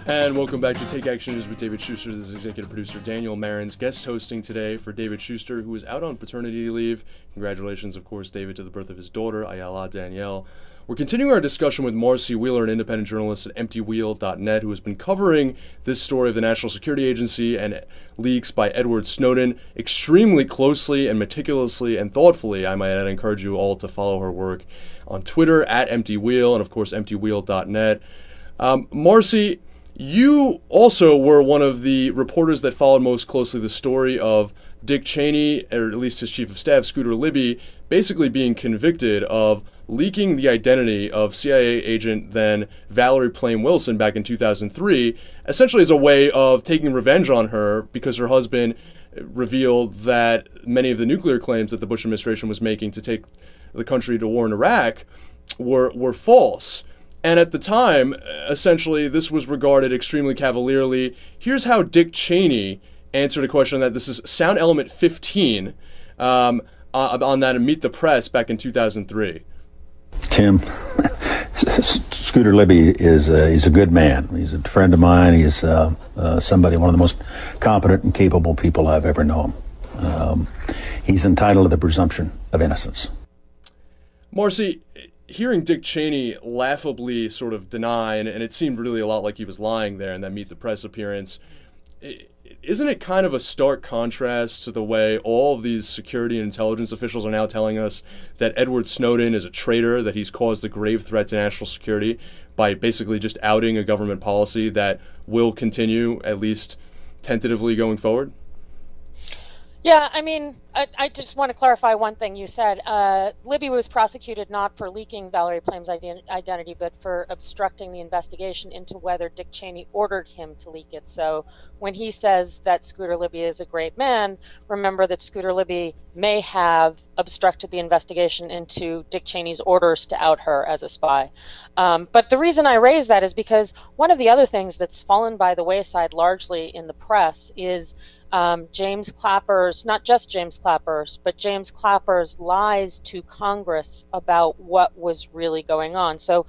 And welcome back to Take Action News with David Shuster. This is executive producer Daniel Marin's guest hosting today for David Shuster, who is out on paternity leave. Congratulations, of course, David, to the birth of his daughter, Ayala Danielle. We're continuing our discussion with Marcy Wheeler, an independent journalist at EmptyWheel.net, who has been covering this story of the National Security Agency and leaks by Edward Snowden extremely closely and meticulously and thoughtfully. I might add, I encourage you all to follow her work on Twitter at EmptyWheel and, of course, EmptyWheel.net. Marcy, you also were one of the reporters that followed most closely the story of Dick Cheney, or at least his chief of staff, Scooter Libby, basically being convicted of leaking the identity of CIA agent then Valerie Plame Wilson back in 2003, essentially as a way of taking revenge on her because her husband revealed that many of the nuclear claims that the Bush administration was making to take the country to war in Iraq were false. And at the time, essentially, this was regarded extremely cavalierly. Here's how Dick Cheney answered a question that this is Sound Element 15 on that and Meet the Press back in 2003. Tim, Scooter Libby is he's a good man. He's a friend of mine. He's somebody, one of the most competent and capable people I've ever known. He's entitled to the presumption of innocence. Marcy, hearing Dick Cheney laughably sort of deny, and it seemed really a lot like he was lying there in that Meet the Press appearance, isn't it kind of a stark contrast to the way all of these security and intelligence officials are now telling us that Edward Snowden is a traitor, that he's caused a grave threat to national security by basically just outing a government policy that will continue, at least tentatively, going forward? Yeah, I mean, I just want to clarify one thing you said. Libby was prosecuted not for leaking Valerie Plame's identity, but for obstructing the investigation into whether Dick Cheney ordered him to leak it. So when he says that Scooter Libby is a great man, remember that Scooter Libby may have obstructed the investigation into Dick Cheney's orders to out her as a spy. But the reason I raise that is because one of the other things that's fallen by the wayside largely in the press is James Clapper's, not just James Clapper's, but James Clapper's lies to Congress about what was really going on. So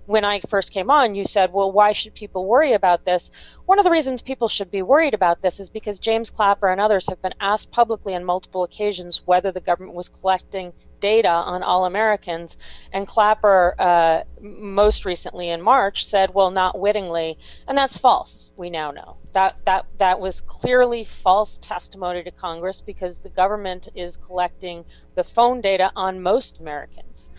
when I first came on, you said, well, why should people worry about this? One of the reasons people should be worried about this is because James Clapper and others have been asked publicly on multiple occasions whether the government was collecting data on all Americans, and Clapper most recently in March said, well, not wittingly, and that's false. We now know that was clearly false testimony to Congress because the government is collecting the phone data on most Americans,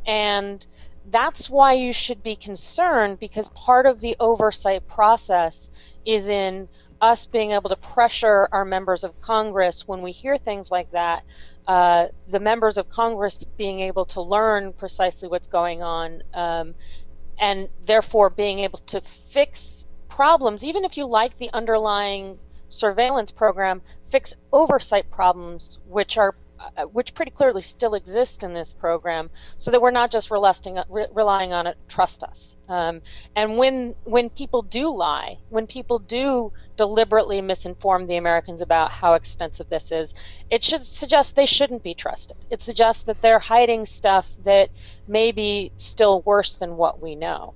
and that's why you should be concerned, because part of the oversight process is in us being able to pressure our members of Congress when we hear things like that. The members of Congress being able to learn precisely what's going on, and therefore being able to fix problems, even if you like the underlying surveillance program, fix oversight problems, which pretty clearly still exist in this program, so that we're not just relying on it. Trust us. And when people do lie, when people do deliberately misinform the Americans about how extensive this is, it should suggest they shouldn't be trusted. It suggests that they're hiding stuff that may be still worse than what we know.